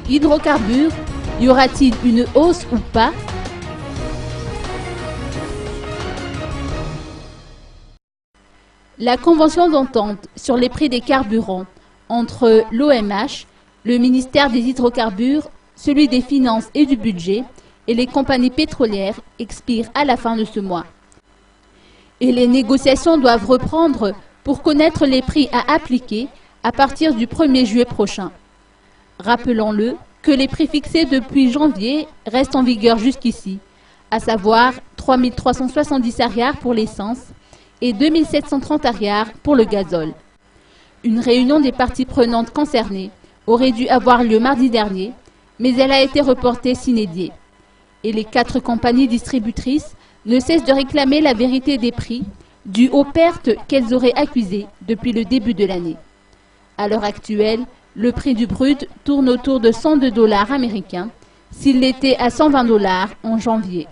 hydrocarbures, y aura-t-il une hausse ou pas? La convention d'entente sur les prix des carburants entre l'OMH, le ministère des hydrocarbures, celui des Finances et du Budget et les compagnies pétrolières expire à la fin de ce mois. Et les négociations doivent reprendre pour connaître les prix à appliquer à partir du 1er juillet prochain. Rappelons-le que les prix fixés depuis janvier restent en vigueur jusqu'ici, à savoir 3 370 ariars pour l'essence et 2 730 ariars pour le gazole. Une réunion des parties prenantes concernées aurait dû avoir lieu mardi dernier, mais elle a été reportée sine die. Et les 4 compagnies distributrices ne cessent de réclamer la vérité des prix dus aux pertes qu'elles auraient accusées depuis le début de l'année. À l'heure actuelle, le prix du brut tourne autour de 102 $ américains, s'il l'était à 120 $ en janvier.